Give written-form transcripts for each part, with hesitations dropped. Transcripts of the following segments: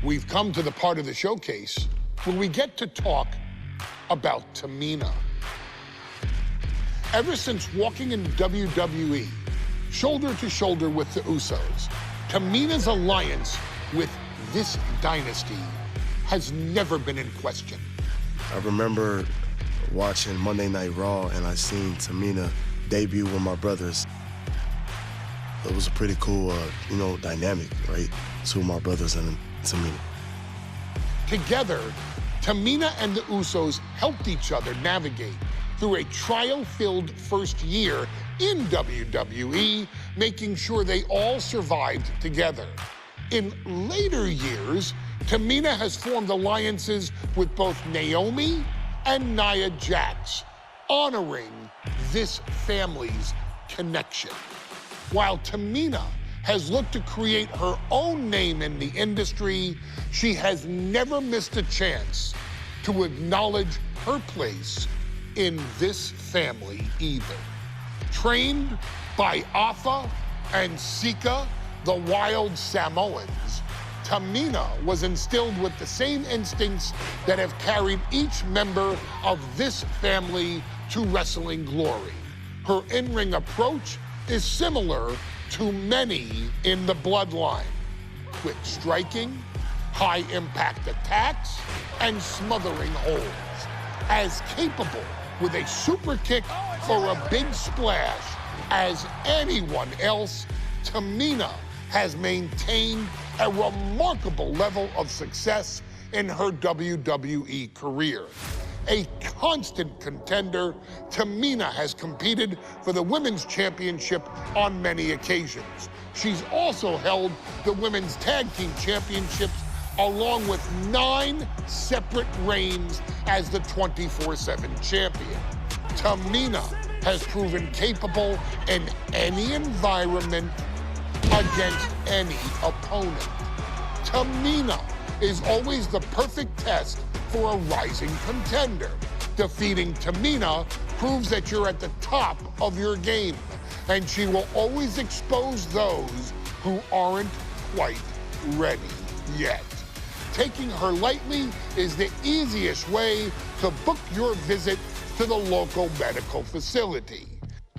We've come to the part of the showcase where we get to talk about Tamina. Ever since walking in WWE, shoulder to shoulder with the Usos, Tamina's alliance with this dynasty has never been in question. I remember watching Monday Night Raw and I seen Tamina debut with my brothers. It was a pretty cool, dynamic, right? Two of my brothers and Tamina. Together, Tamina and the Usos helped each other navigate through a trial-filled first year in WWE, making sure they all survived together. In later years, Tamina has formed alliances with both Naomi and Nia Jax, honoring this family's connection. While Tamina has looked to create her own name in the industry, she has never missed a chance to acknowledge her place in this family either. Trained by Afa and Sika, the wild Samoans, Tamina was instilled with the same instincts that have carried each member of this family to wrestling glory. Her in-ring approach is similar to many in the Bloodline. Quick striking, high-impact attacks, and smothering holds. As capable with a super kick or a big splash as anyone else, Tamina has maintained a remarkable level of success in her WWE career. A constant contender, Tamina has competed for the Women's Championship on many occasions. She's also held the Women's Tag Team Championships along with 9 separate reigns as the 24/7 champion. Tamina has proven capable in any environment against any opponent. Tamina is always the perfect test for a rising contender. Defeating Tamina proves that you're at the top of your game, and she will always expose those who aren't quite ready yet. Taking her lightly is the easiest way to book your visit to the local medical facility.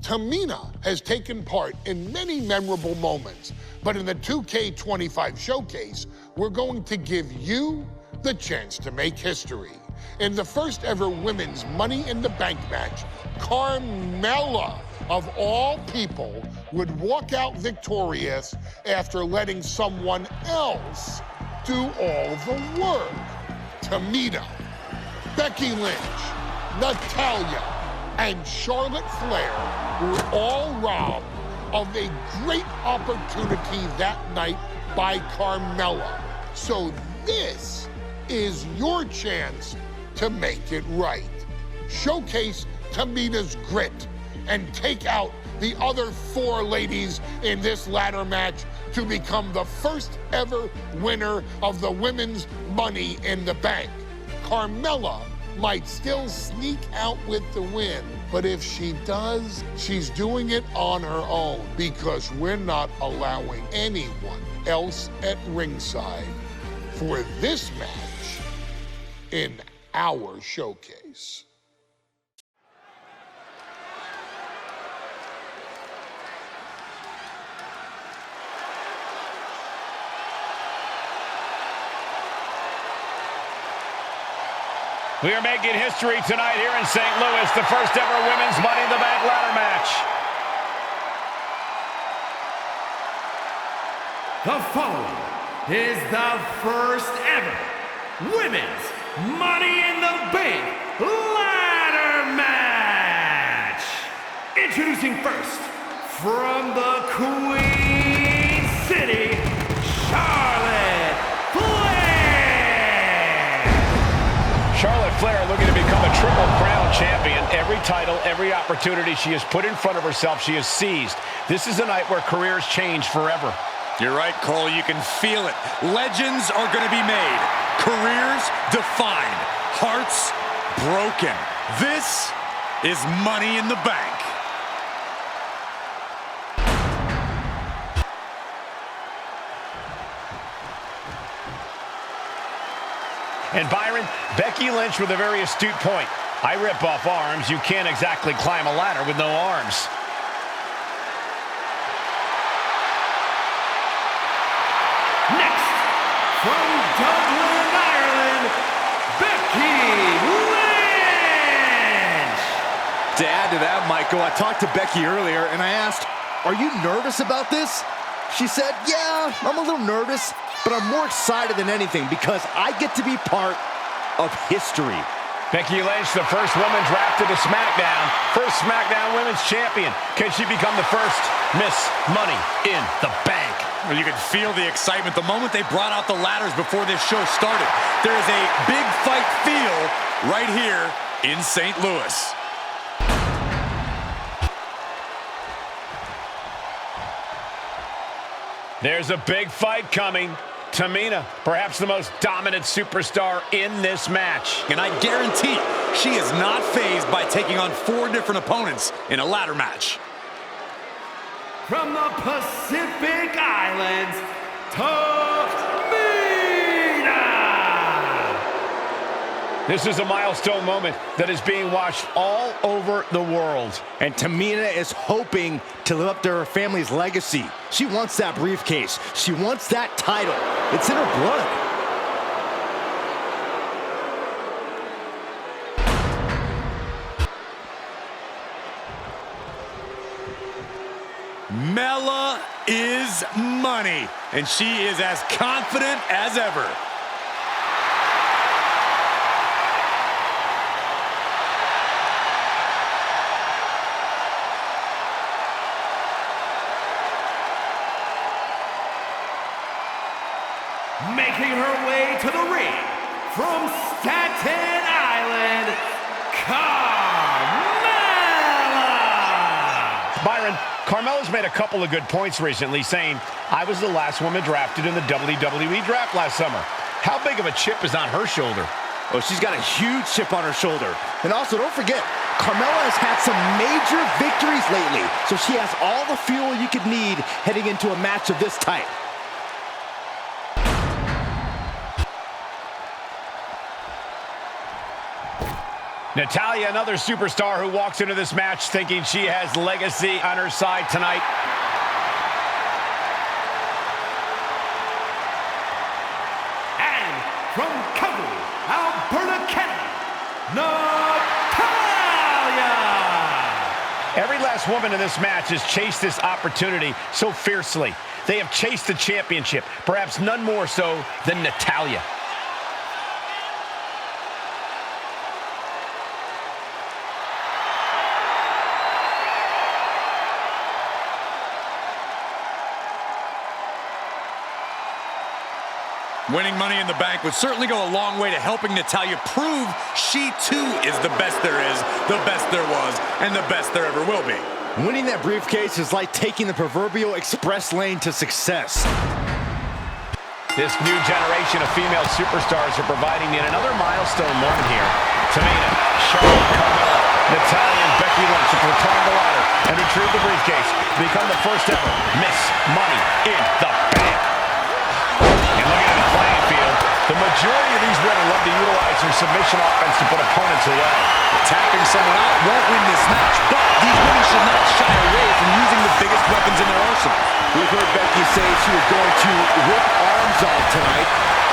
Tamina has taken part in many memorable moments, but in the 2K25 showcase, we're going to give you the chance to make history. In the first ever women's Money in the Bank match, Carmella, of all people, would walk out victorious after letting someone else do all the work. Tamina, Becky Lynch, Natalya, and Charlotte Flair were all robbed of a great opportunity that night by Carmella. So this is your chance to make it right. Showcase Tamina's grit and take out the other 4 ladies in this ladder match to become the first ever winner of the Women's Money in the Bank. Carmella might still sneak out with the win, but if she does, she's doing it on her own because we're not allowing anyone else at ringside for this match in our showcase. We are making history tonight here in St. Louis, the first ever Women's Money in the Bank ladder match. The following is the first ever Women's Money in the Bank ladder match. Introducing first, from the Queen City, Charlotte Flair. Charlotte Flair looking to become a Triple Crown champion. Every title, every opportunity she has put in front of herself, she has seized. This is a night where careers change forever. You're right, Cole. You can feel it. Legends are going to be made. Careers defined. Hearts broken. This is Money in the Bank. And Byron, Becky Lynch with a very astute point. I rip off arms. You can't exactly climb a ladder with no arms. Next, from Dublin, Ireland, Becky Lynch! To add to that, Michael, I talked to Becky earlier and I asked, are you nervous about this? She said, yeah, I'm a little nervous, but I'm more excited than anything because I get to be part of history. Becky Lynch, the first woman drafted to SmackDown. First SmackDown Women's Champion. Can she become the first Miss Money in the Bank? Well, you could feel the excitement the moment they brought out the ladders before this show started. There is a big fight feel right here in St. Louis. There's a big fight coming. Tamina, perhaps the most dominant superstar in this match. And I guarantee she is not fazed by taking on 4 different opponents in a ladder match. From the Pacific Islands, TAMINA! This is a milestone moment that is being watched all over the world. And Tamina is hoping to live up to her family's legacy. She wants that briefcase. She wants that title. It's in her blood. Mela is money, and she is as confident as ever. Making her way to the ring from Staten Island, Carmella! Byron, Carmella's made a couple of good points recently, saying, I was the last woman drafted in the WWE draft last summer. How big of a chip is on her shoulder? Oh, she's got a huge chip on her shoulder. And also, don't forget, Carmella has had some major victories lately, so she has all the fuel you could need heading into a match of this type. Natalya, another superstar who walks into this match thinking she has legacy on her side tonight. And from Calgary, Alberta, Canada, Natalya! Every last woman in this match has chased this opportunity so fiercely. They have chased the championship, perhaps none more so than Natalya. Winning Money in the Bank would certainly go a long way to helping Natalya prove she too is the best there is, the best there was, and the best there ever will be. Winning that briefcase is like taking the proverbial express lane to success. This new generation of female superstars are providing yet another milestone moment here. Tamina, Charlotte, Carmella, Natalya, and Becky Lynch have climb the ladder and retrieve the briefcase to become the first ever Miss Money in the Bank. And looking at the playing field, the majority of these women love to utilize their submission offense to put opponents away. Tapping someone out won't win this match, but these women should not shy away from using the biggest weapons in their arsenal. We've heard Becky say she was going to rip arms off tonight.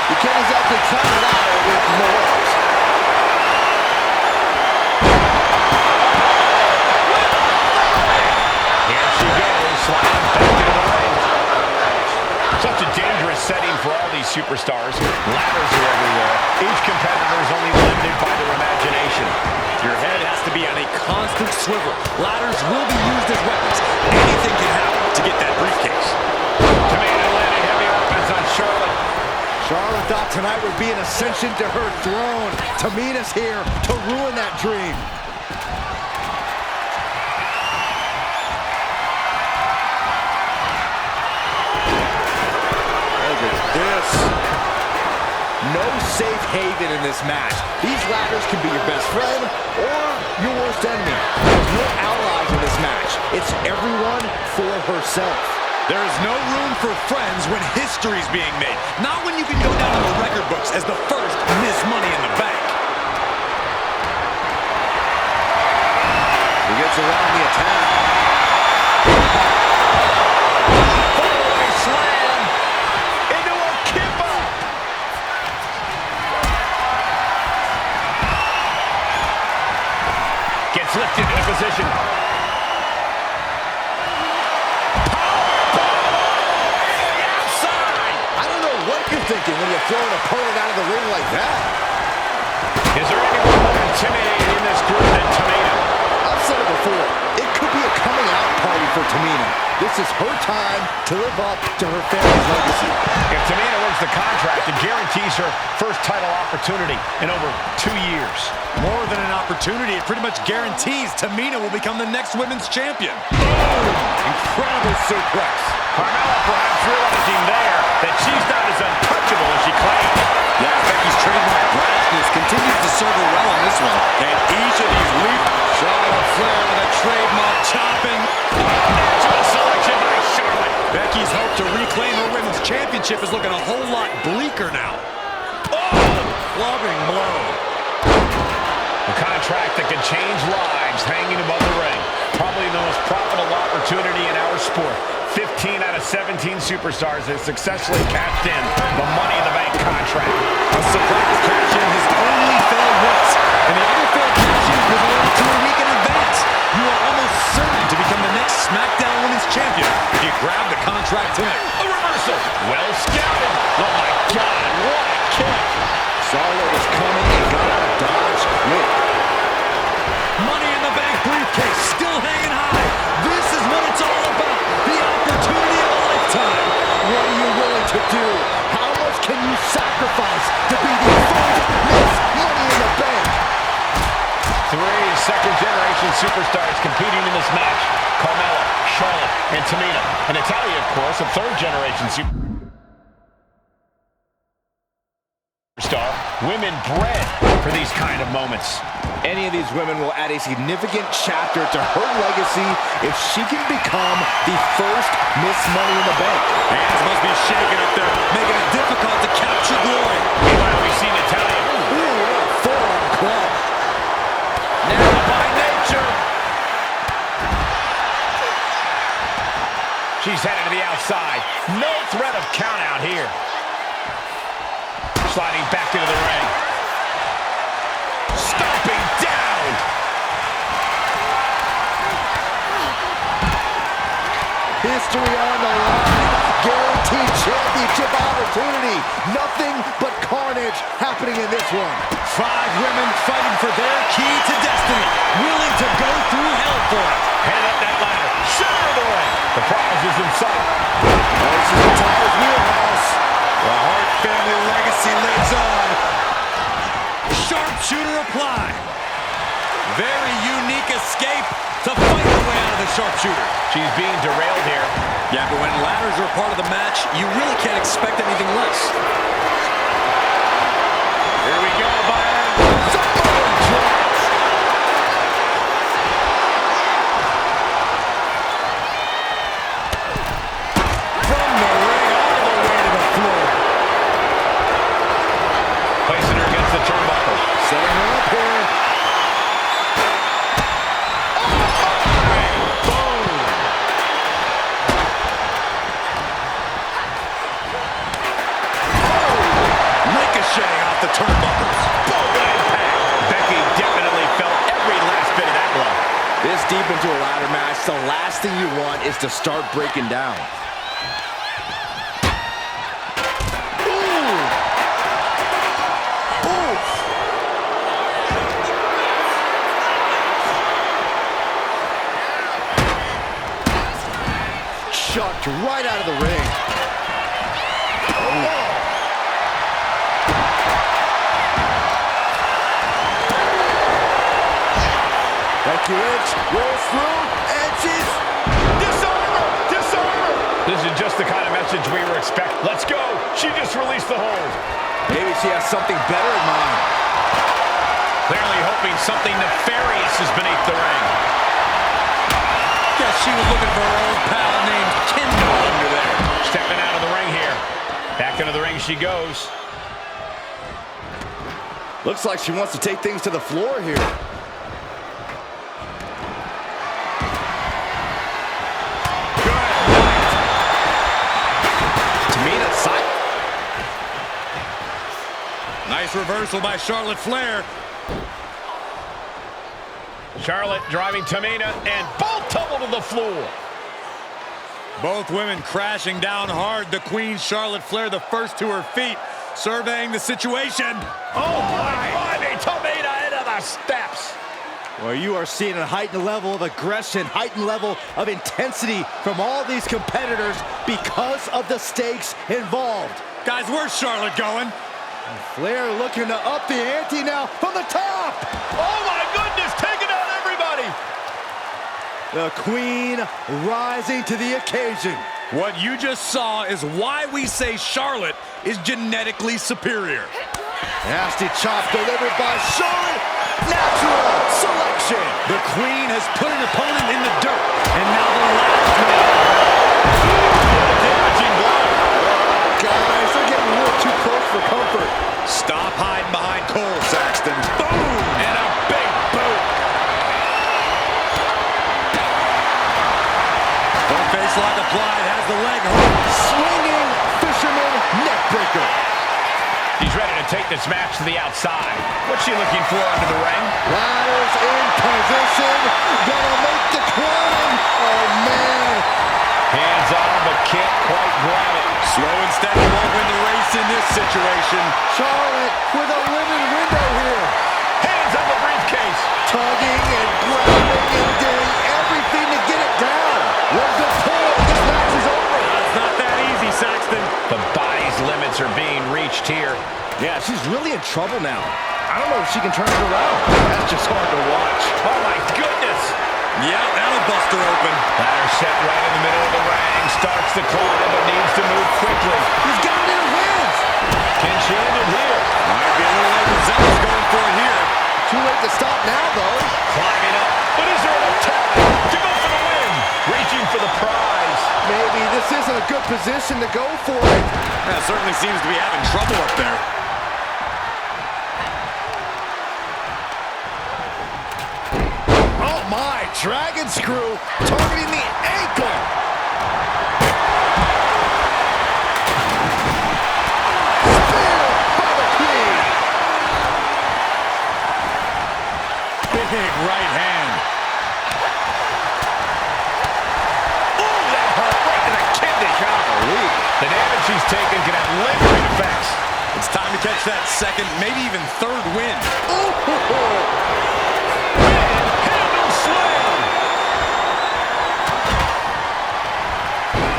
You can't exactly climb a ladder with no arms. Here she goes, sliding back into the ring. Such a dangerous setting for all these superstars. Ladders are everywhere. Each competitor is only limited by their imagination. Your head has to be on a constant swivel. Ladders will be used as weapons. Anything can happen to get that briefcase. Tamina landing heavy offense on Charlotte. Charlotte thought tonight would be an ascension to her throne. Tamina's here to ruin that dream. This. No safe haven in this match. These ladders can be your best friend or your worst enemy. There's no allies in this match. It's everyone for herself. There is no room for friends when history's being made. Not when you can go down in the record books marks as the first Miss Money in the Bank. He gets around the attack. Fallaway slam into a kippa. Gets lifted into position. Thinking when you throw an opponent out of the ring like that. Is there anyone more intimidating in this group than Tamina? I've said it before. It could be a coming out party for Tamina. This is her time to live up to her family's legacy. If Tamina wins the contract, it guarantees her first title opportunity in over 2 years. More than an opportunity, it pretty much guarantees Tamina will become the next women's champion. Incredible suplex. Carmella perhaps realizing there that she's not as untouchable as she claimed. Yeah, Becky's trademark brashness continues to serve her well on this one. And each of these leap Charlotte Flair with a trademark chopping. Natural selection by Charlotte. Becky's hope to reclaim her women's championship is looking a whole lot bleaker now. Clubbing blow. A contract that can change lives hanging above the ring. Probably the most profitable opportunity in our sport. 15 out of 17 superstars have successfully cashed in the Money in the Bank contract. A surprise cash-in has only failed once, and the other failed cash-in was only 2 weeks in advance. You are almost certain to become the next SmackDown Women's Champion if you grab the contract tonight. A reversal. Well scouted. Oh my God, what a kick. Saw what was coming and got out of dodge quick. Money in the Bank briefcase still hanging high. This is what it's all about. The opportunity of a lifetime. What are you willing to do? How much can you sacrifice to be the first Miss Money in the Bank? 3 second-generation superstars competing in this match. Carmella, Charlotte, and Tamina. And Natalya, of course, a third-generation superstar. Women bred for these kind of moments. Any of these women will add a significant chapter to her legacy if she can become the first Miss Money in the Bank. Hands must be shaking up there, making it difficult to capture glory. Meanwhile, we see Natalya. Ooh, what a forearm club. Narrow by nature. She's headed to the outside. No threat of count out here. Sliding back into the ring. Stomping down. History on the line. Guaranteed championship opportunity. Nothing but carnage happening in this one. 5 women fighting for their key to destiny. Willing to go through hell for it. Head up that ladder. Center of the ring. The prize is in sight. This is the Tyler's wheelhouse. The Hart family legacy lives on. Sharpshooter applied. Very unique escape to fight her way out of the sharpshooter. She's being derailed here. Yeah, but when ladders are part of the match, you really can't expect anything less. Here we go, Byron. From the ring all the way to the floor. Placing her against the turnbuckle. Setting her up here. Ricocheting off the turnbuckles. Becky definitely felt every last bit of that blow. This deep into a ladder match, the last thing you want is to start breaking down. Chucked right out of the ring. Becky Lynch rolls through, and she's... Disarmer! Disarmer! This is just the kind of message we were expecting. Let's go! She just released the hold. Maybe she has something better in mind. Clearly hoping something nefarious is beneath the ring. Guess she was looking for her old pal named Kendall under there. Stepping out of the ring here. Back into the ring she goes. Looks like she wants to take things to the floor here. TAMINA side. Nice reversal by Charlotte Flair. Charlotte driving TAMINA, and both tumble to the floor. Both women crashing down hard. The Queen, Charlotte Flair, the first to her feet, surveying the situation. Oh my! TAMINA into the steps. Well, you are seeing a heightened level of aggression, heightened level of intensity from all these competitors because of the stakes involved. Guys, where's Charlotte going? Flair looking to up the ante now from the top. Oh my goodness, taking out everybody. The Queen rising to the occasion. What you just saw is why we say Charlotte is genetically superior. Nasty chop delivered by Charlotte. Natural selection. The Queen has put an opponent in the dirt, and now the last man. Damaging blow. Guys, they're getting a little too close for comfort. Stop hiding behind Cole, Saxton. Boom! And a big boot. Don't face lock applied, has the leg hook. Swinging fisherman neckbreaker. He's ready to take this match to the outside. What's she looking for under the ring? Ladders in position. Gonna make the climb. Oh, man. Hands on, but can't quite grab it. Slow and steady won't win the race in this situation. Charlotte with a limited window here. Hands on the briefcase. Tugging and grabbing and doing everything to get it down. One good pull. This match is over. It's not that easy, Saxton. The body's limits are being reached here. Yeah, she's really in trouble now. I don't know if she can turn it around. That's just hard to watch. Oh my goodness. Yeah, that'll bust her open. Ladder set right in the middle of the ring. Starts to climb, but needs to move quickly. He's got it in her hands. Can she end it here? Might be a little overzealous going for it here. Too late to stop now, though. Climbing up, but is there enough time to go for the win? Reaching for the prize. Maybe this isn't a good position to go for it. That certainly seems to be having trouble up there. Oh my, dragon screw targeting the ankle. Spear by the Queen. Big right hand. Ooh, that hurt right to the kidney. Golly. The damage she's taken can have lingering effects. It's time to catch that second, maybe even third win.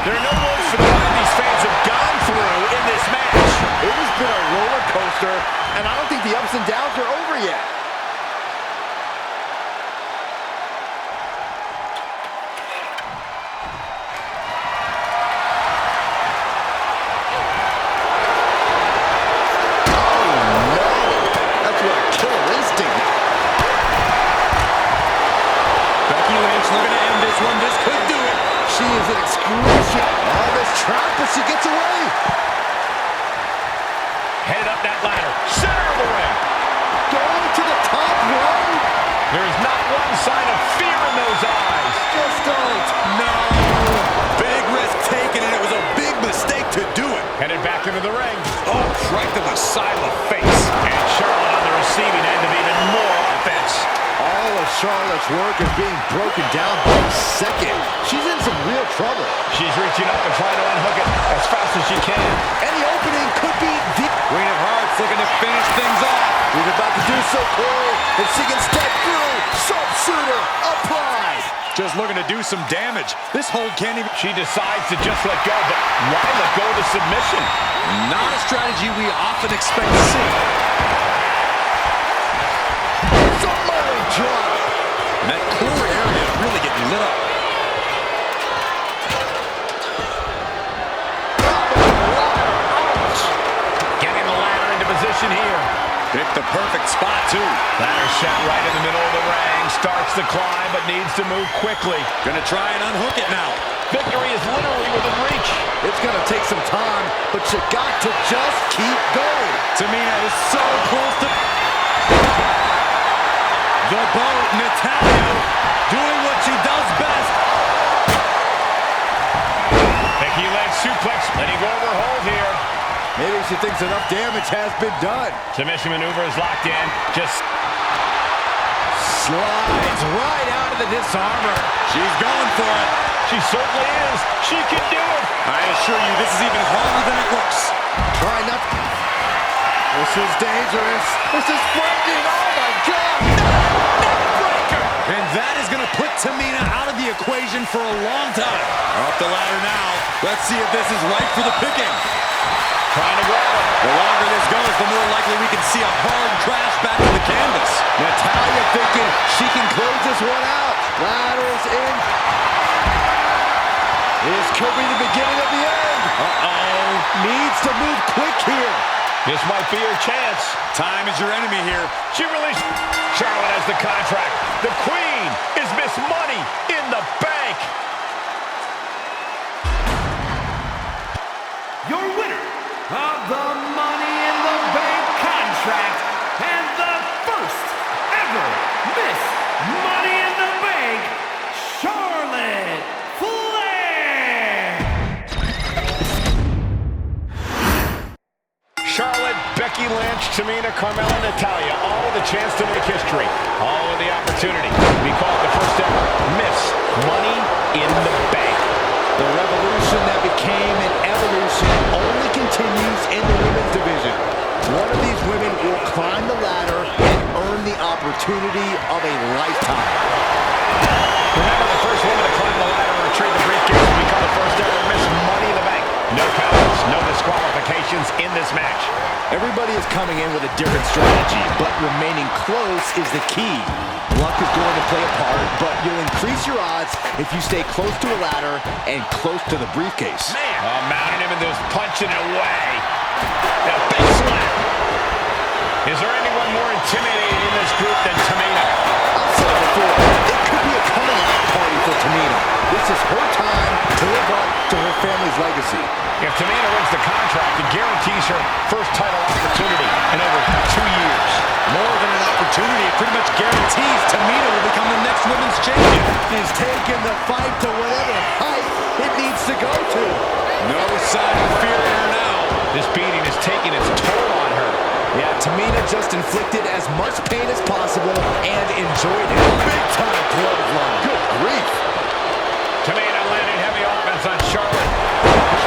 There are no words for the ride these fans have gone through in this match. It has been a roller coaster, and I don't think the ups and downs are over yet. She gets away. Headed up that ladder. Center of the ring. Going to the top rung. There is not one sign of fear in those eyes. Just don't. No. Big risk taken, and it was a big mistake to do it. Headed back into the ring. Oh, right to the side of the face. And Charlotte on the receiving end of even more offense. All of Charlotte's work is being broken down by the second. She's in some real trouble. She's reaching up and trying to unhook it as fast as she can. Any opening could be the Queen of Hearts looking to finish things off. He's about to do so, Corey. And she can step through. Sharpshooter applied. Just looking to do some damage. This hold can't even... She decides to just let go, but why let go of the submission? Not a strategy we often expect to see. Drop. And that core area is really getting lit up. Getting the ladder into position here. Picked the perfect spot, too. Ladder set right in the middle of the ring. Starts to climb, but needs to move quickly. Gonna try and unhook it now. Victory is literally within reach. It's gonna take some time, but you got to just keep going. TAMINA is so close to... she thinks enough damage has been done. Submission maneuver is locked in. Just slides right out of the disarmor. She's going for it. She certainly is. She can do it. I assure you, this is even harder than it looks. Try not. This is dangerous. This is frightening. Oh my God! Neckbreaker! And that is going to put Tamina out of the equation for a long time. Up the ladder now. Let's see if this is right for the picking. Trying to grab it. The longer this goes, the more likely we can see a hard crash back to the canvas. Natalya thinking she can close this one out. Ladders in. This could be the beginning of the end. Uh-oh. Needs to move quick here. This might be her chance. Time is your enemy here. She released. Charlotte has the contract. The Queen is Miss Money in the Bank. Your winner of the Money in the Bank contract and the first ever Miss Money in the Bank, Charlotte Flair. Charlotte, Becky Lynch, Tamina, Carmella, Natalya, all with a chance to make history. All with the opportunity to be called the first ever Miss Money in the Bank. The revolution that became an evolution only continues in the women's division. One of these women will climb the ladder and earn the opportunity of a lifetime. Remember, the first woman to climb the ladder and retrieve the briefcase will become the first ever Miss Money in the Bank. No countouts, no disqualifications in this match. Everybody is coming in with a different strategy, but remaining close is the key. Luck is going to play a part, but you'll increase your odds if you stay close to a ladder and close to the briefcase. Man, mounting him and just punching it away. That big slap. Is there anyone more intimidating in this group than Tamina? I've said it before, it could be a coming out party for Tamina. This is her time to live up to her family's legacy. If Tamina wins the contract, it guarantees her first title opportunity in over 2 years. More than an opportunity, it pretty much guarantees Tamina will become the next women's champion. She's taking the fight to whatever height it needs to go to. No sign of fear in her now. This beating is taking its toll on her. Yeah, Tamina just inflicted as much pain as possible and enjoyed it. Big time clothesline. Good grief. Tamina landing heavy offense on Charlotte.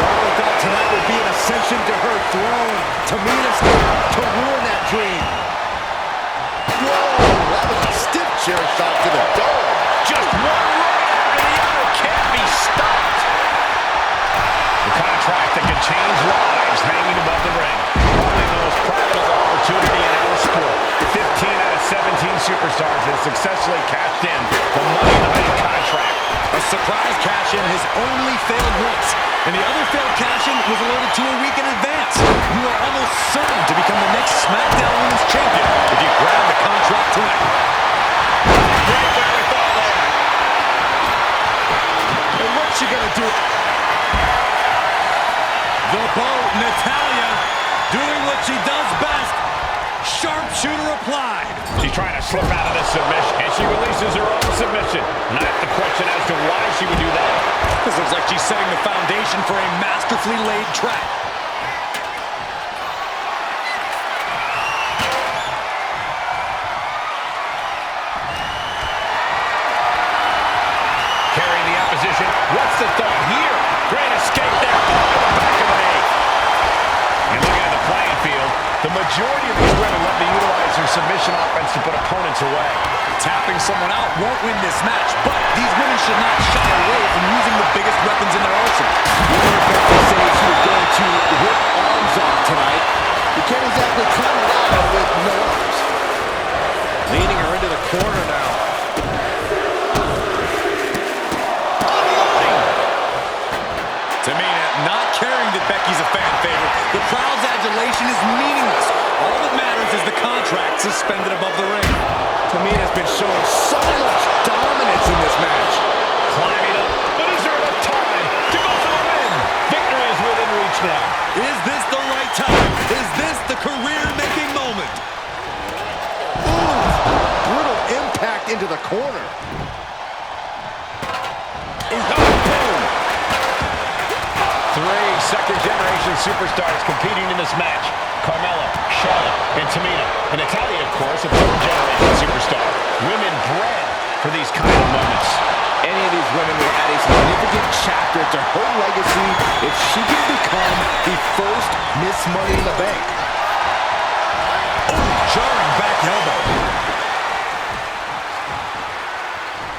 Charlotte thought tonight would be an ascension to her throne. Tamina scared to ruin that dream. Whoa, that was a stiff chair shot to the dome. Just one right after the other can't be stopped. The contract that could change lives hanging above the ring. Probably the most profitable opportunity in our sport. 15 out of 17 superstars have successfully cashed in the Money in the Bank contract. A surprise cash-in has only failed once, and the other failed cash-in was alerted to a week in advance. You are almost certain to become the next SmackDown Women's Champion if you grab the contract tonight. And what's she gonna do? The boat, Natalya, doing what she does best. Sharpshooter applied. She's trying to slip out of this submission, and she releases her own submission. Not the question as to why she would do that. This looks like she's setting the foundation for a masterfully laid trap. Carrying the opposition. What's the thought here? Great escape there. Back of the knee. And looking at the playing field, the majority of these women love to utilize their submission offense to put opponents away. Tapping someone out won't win this match, but these women should not shy away from using the biggest weapons in their arsenal. You would have to say she was going to rip arms off tonight. You can't exactly climb a ladder with no arms. Leading her into the corner now. Tamina not caring that Becky's a fan favorite. The crowd's adulation is meaningless. All that matters is the contract suspended above the ring. Tamina's been showing so much dominance in this match. Climbing up, but is there enough time to go for the win? Victory is within reach now. Is this the right time? Is this the career-making moment? Ooh, brutal impact into the corner. Boom. 3. second-generation superstars competing in this match. Carmella, Charlotte, and Tamina. And Natalya, of course, a third-generation superstar. Women bred for these kind of moments. Any of these women will add a significant chapter to her legacy if she can become the first Miss Money in the Bank. Oh, jarring back elbow.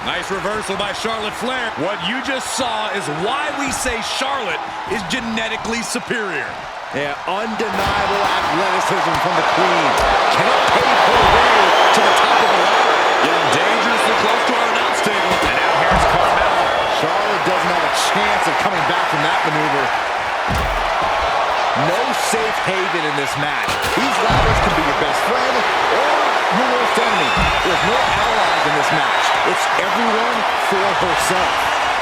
Nice reversal by Charlotte Flair. What you just saw is why we say Charlotte is genetically superior. Yeah, undeniable athleticism from the Queen. Can it pave her way to the top of the ladder? Getting dangerously close to our announce table. And now here's Carmella. Charlotte doesn't have a chance of coming back from that maneuver. No safe haven in this match. These ladders can be your best friend or your worst enemy. There's no allies in this match. It's everyone for herself.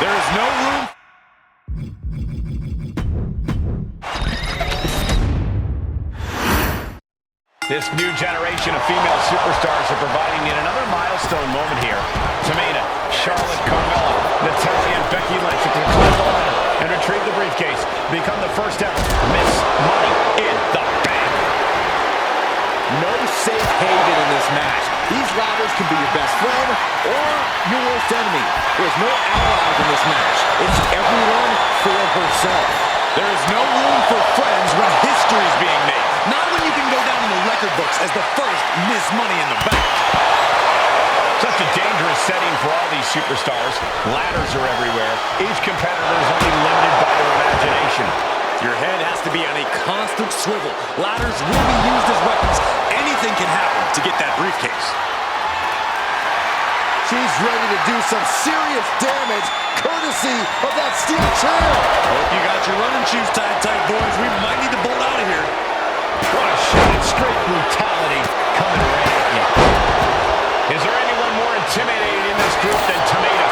There is no room. This new generation of female superstars are providing yet another milestone moment here. Tamina, Charlotte, Carmella, Natalya, and Becky Lynch to climb the ladder and retrieve the briefcase. Become the first ever Miss Money in the Bank. No safe haven in this match. These ladders can be your best friend or your worst enemy. There's no allies in this match. It's everyone for herself. There is no room for friends when history is being made. Not when you can go down in the record books as the first Miss Money in the Bank. Such a dangerous setting for all these superstars. Ladders are everywhere. Each competitor is only limited by their imagination. Your head has to be on a constant swivel. Ladders will be used as weapons. Anything can happen to get that briefcase. She's ready to do some serious damage, courtesy of that steel chair. Hope you got your running shoes tied tight, boys. We might need to bolt out of here. What a shot. Straight brutality coming right at you. Is there anyone more intimidating in this group than Tamina?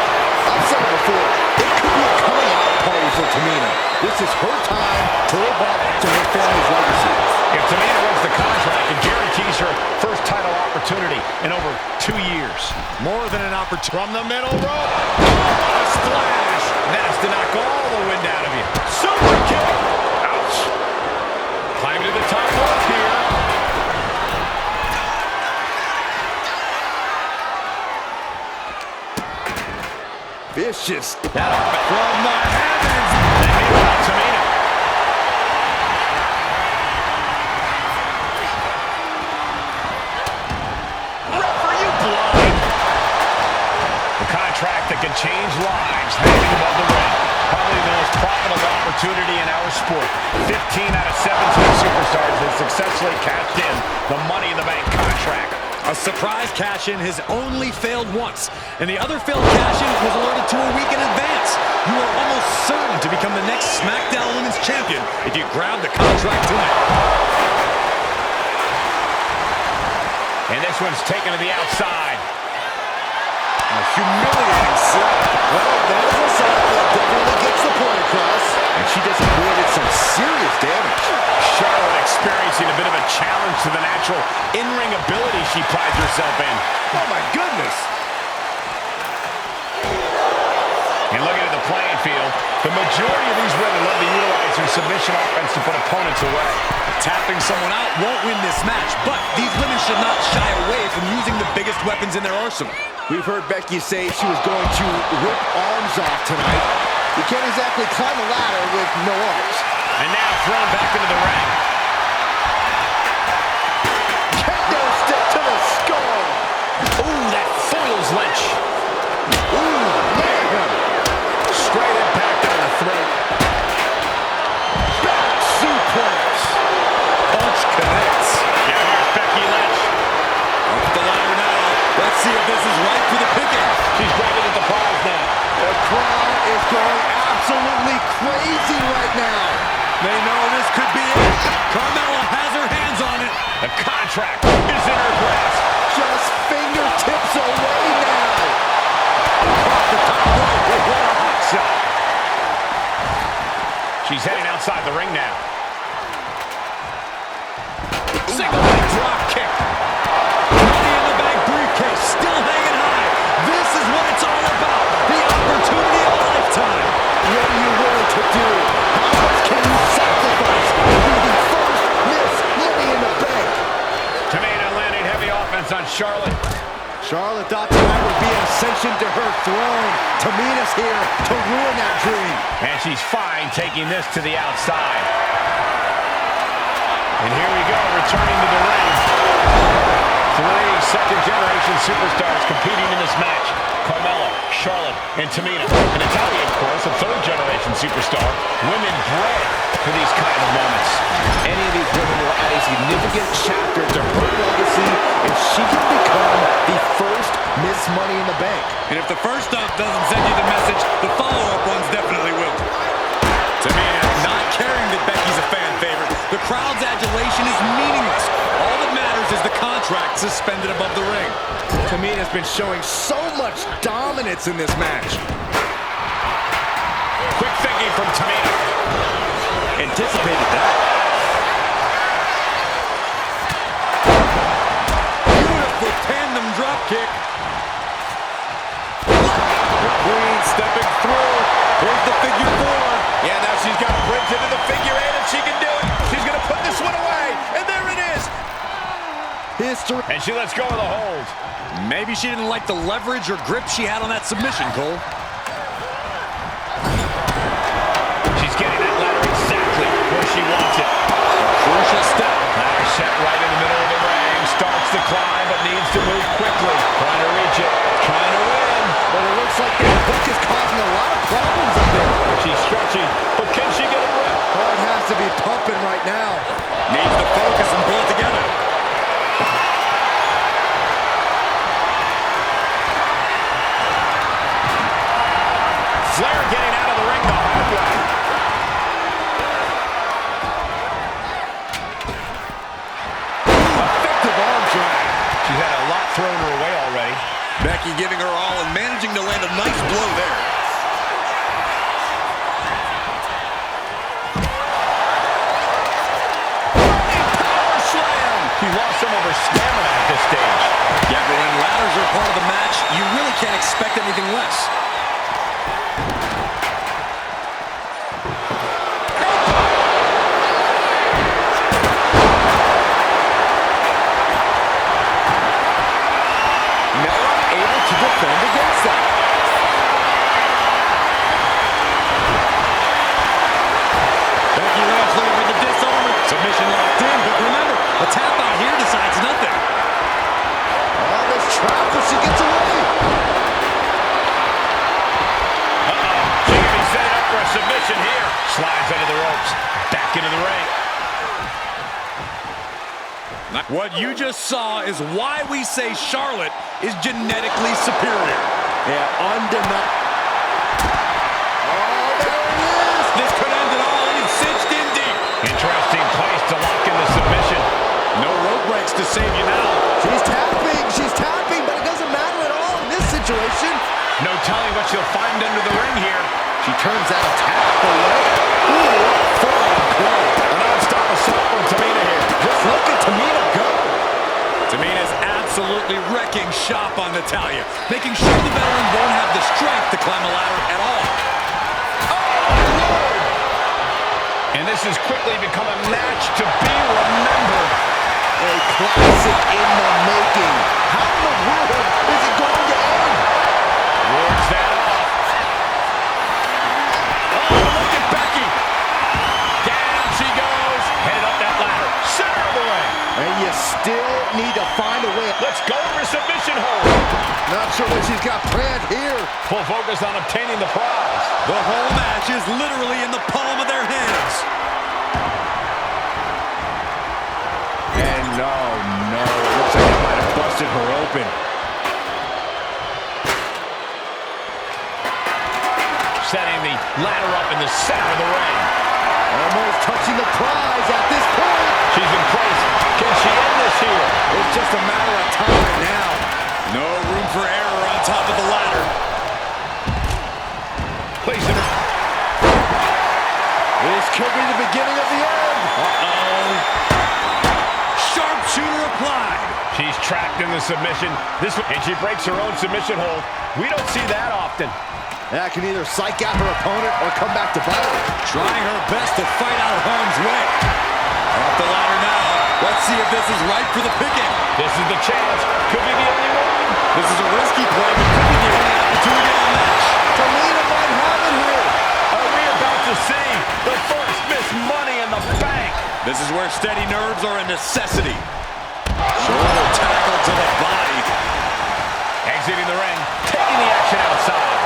I've said it before. It could be a coming out party for Tamina. This is her time to live up to her family's legacy. If Tamina wins the contract, it guarantees her first title opportunity in over 2 years. More than an opportunity. From the middle rope. Oh, a splash. That's to knock all the wind out of you. Super kick. Ouch. Climb to the top rope here. Vicious. From the heavens. And meanwhile, Tamina. Ref, are you blind? The contract that can change lives hanging above the ring. Probably the most profitable opportunity in our sport. 15 out of 17 superstars have successfully cashed in the Money in the Bank contract. A surprise cash-in has only failed once, and the other failed cash-in was alerted to a week in advance. You are almost certain to become the next SmackDown Women's Champion if you grab the contract tonight. And this one's taken to the outside. A humiliating slap. Well, that is a slap that definitely gets the point across. And she just avoided some serious damage. Charlotte experiencing a bit of a challenge to the natural in-ring ability she prides herself in. Oh, my goodness. And looking at the playing field, the majority of these women love to utilize their submission offense to put opponents away. Tapping someone out won't win this match, but these women should not shy away from using the biggest weapons in their arsenal. We've heard Becky say she was going to rip arms off tonight. You can't exactly climb a ladder with no arms. And now thrown back into the ring. Kendo stick to the skull. Ooh, that foils Lynch. Ooh, man. Straight impact on the throat. Back suplex. Punch connects. Now here's Becky Lynch. Up the ladder now. Let's see if this is right for the picking. She's grabbing at the prize now. The crowd is going absolutely crazy right now. They know this could be it. Carmella has her hands on it. The contract is in her grasp. Just fingertips away now. Off the top rope. What a hot shot. She's heading outside the ring now. Single leg drop kick. Money in the Bank briefcase still hanging high. This is what it's all about. The opportunity of a lifetime. What are you willing to do? How much can you Charlotte. Charlotte thought tonight would be an ascension to her throne. Tamina's here to ruin that dream. And she's fine taking this to the outside. And here we go, returning to the ring. 3 second-generation superstars competing in this match. Carmella, Charlotte, and Tamina. And Natalya, of course, a 3rd-generation superstar. Women bred for these kind of moments. Any of these women will add a significant chapter to her legacy if she can become the first Miss Money in the Bank. And if the first up doesn't send you the message, the follow-up ones definitely will. Tamina not caring that Becky's a fan favorite. The crowd's adulation is meaningless. All that matters is the contract suspended above the ring. Tamina's been showing so much dominance in this match. Quick thinking from Tamina. Anticipated that. Beautiful tandem drop kick. The Queen stepping through. Here's the figure 4. Yeah, now she's got a bridge into the figure 8, and she can do it. She's going to put this one away, and there it is. History. And she lets go of the hold. Maybe she didn't like the leverage or grip she had on that submission, Cole. She's getting that ladder exactly where she wants it. Crucial step. Ladder set right in the middle of the ring. Starts to climb, but needs to move quickly. Trying to reach it. Trying to win. But it looks like that hook is causing a lot of problems up there. She's stretching, but can she get a grip? Oh, it has to be pumping right now. Needs to focus and pull it together. Flair getting out of the ring the hard way. Effective arm drag. She's had a lot thrown her way already. Becky giving her all and managing to land a nice blow there. Power slam! She lost some of her stamina at this stage. Yeah, but when ladders are part of the match, you really can't expect anything less. Defend against that. Becky Lynch looking for the disarm. Submission locked in, but remember, a tap out here decides nothing. Oh, this trap as she gets away. She can be set up for a submission here. Slides under the ropes. Back into the ring. What you just saw is why we say Charlotte is genetically superior. Yeah, undeniable. Oh, there it is. This could end it all. He's cinched in deep. Interesting place to lock in the submission. No rope breaks to save you now. She's tapping, but it doesn't matter at all in this situation. No telling what she'll find under the ring here. She turns that attack away. Ooh, forward play. A non-stop assault from Tamina here. Just look at Tamina go. Tamina's absolutely wrecking shop on Natalya, making sure the veteran won't have the strength to climb a ladder at all. And this has quickly become a match to be remembered. A classic in the making. How in the world is it going to end? Wards that off. Oh, look at Becky. Down she goes. Headed up that ladder. Center of the ring. And you still need to find a way. Let's go for submission hold. Not sure what she's got planned here. Full focus on obtaining the prize. The whole match is literally in the palm of their hands. And no, it looks like it might have busted her open. Setting the ladder up in the center of the ring. Almost touching the prize at this point. She's in place. Can she end this here? It's just a matter of time now. No room for error on top of the ladder. Placing her. This could be the beginning of the end. Sharpshooter applied. She's trapped in the submission. And she breaks her own submission hold. We don't see that often. That can either psych out her opponent or come back to bite her. Trying her best to fight out of harm's way. Off the ladder now. Let's see if this is right for the picking. This is the chance. Could be the only one. This is a risky play, but could be the only opportunity on the match. Tamina might have it here. Are we about to see the first Miss Money in the Bank? This is where steady nerves are a necessity. Shoulder tackle to the body. Exiting the ring, taking the action outside.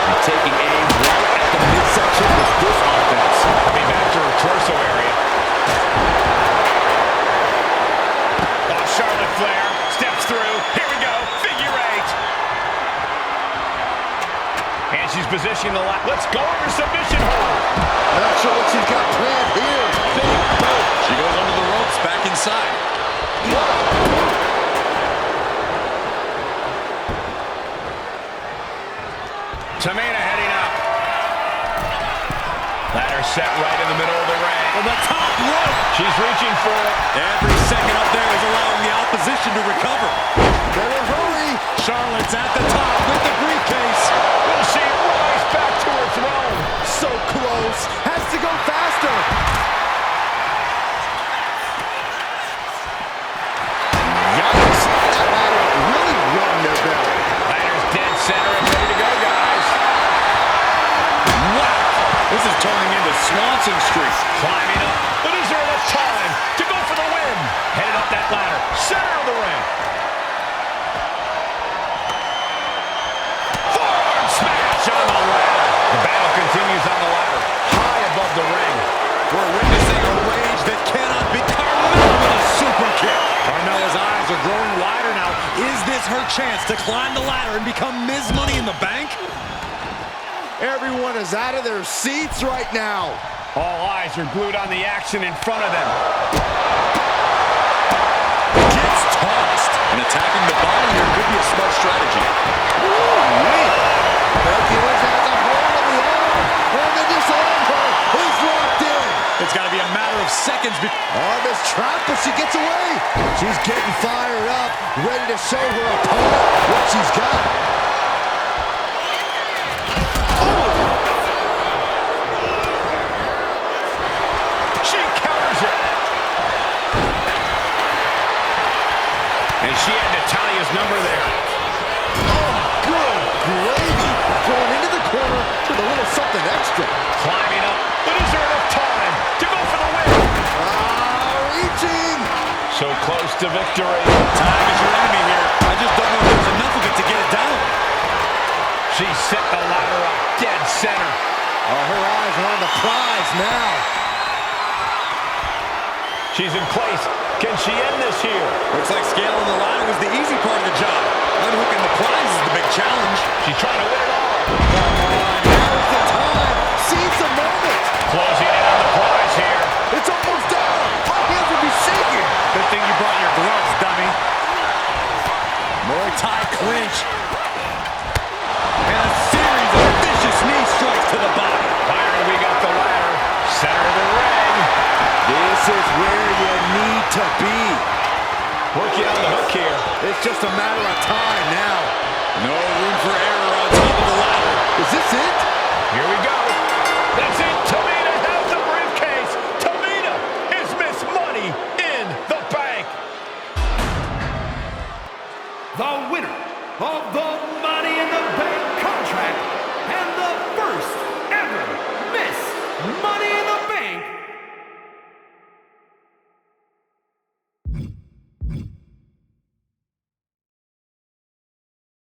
And taking aim right at the midsection with this offense. Coming back to her torso area. Oh, Charlotte Flair steps through. Here we go, figure eight. And she's positioning the lat. Let's go under submission hold. Not sure what she's got planned here. Big boot. She goes under the ropes, back inside. Tamina heading up. Ladder set right in the middle of the ring. From the top rope. She's reaching for it. Every second up there is allowing the opposition to recover. Better hurry. Charlotte's at the top with the briefcase. Will she rise back to her throne? So close. Has to go faster. Yikes. That ladder really rung their bell. Ladder's dead center and ready to go, guys. Wow. This is turning into Swanson Street. Climbing up, but is there enough time to go for the win? Headed up that ladder, center of the ring. Forearm smash on the ladder. The battle continues on the ladder, high above the ring. We're witnessing a rage that cannot be. Carmella with a super kick. Carmella's eyes are growing wider now. Is this her chance to climb the ladder and become Ms. Money in the Bank? Everyone is out of their seats right now. All eyes are glued on the action in front of them. Gets tossed. And attacking the body here could be a smart strategy. Becky Lynch has a hold of the arm. And the disarm is locked in. It's got to be a matter of seconds before. Armis trapped, but she gets away. She's getting fired up, ready to show her opponent what she's got. She counters it. And she had Natalia's number there. Good gravy. Going into the corner with a little something extra. Climbing up, but is there enough time to go for the win? Reaching. So close to victory. Time is your enemy here. I just don't know if there's enough of it to get it down. She set the ladder up dead center. Her eyes are on the prize now. She's in place. Can she end this here? Looks like scaling the ladder was the easy part of the job. Unhooking the prize is the big challenge. She's trying to win it all. Come on, now's the time. Seize the moment. Closing in on the prize here. It's almost down. My hands will be shaking. Good thing you brought your gloves, dummy. Muay Thai clinch. And a series of vicious knee strikes to the body. Byron, we got the ladder. Center of the ring. This is where you need to be. Working on the hook here. It's just a matter of time now. No room for error on top of the ladder. Is this it? Here we go. That's it. Tamina has the briefcase. Tamina is Miss Money in the Bank. The winner of the Money in the Bank contract and the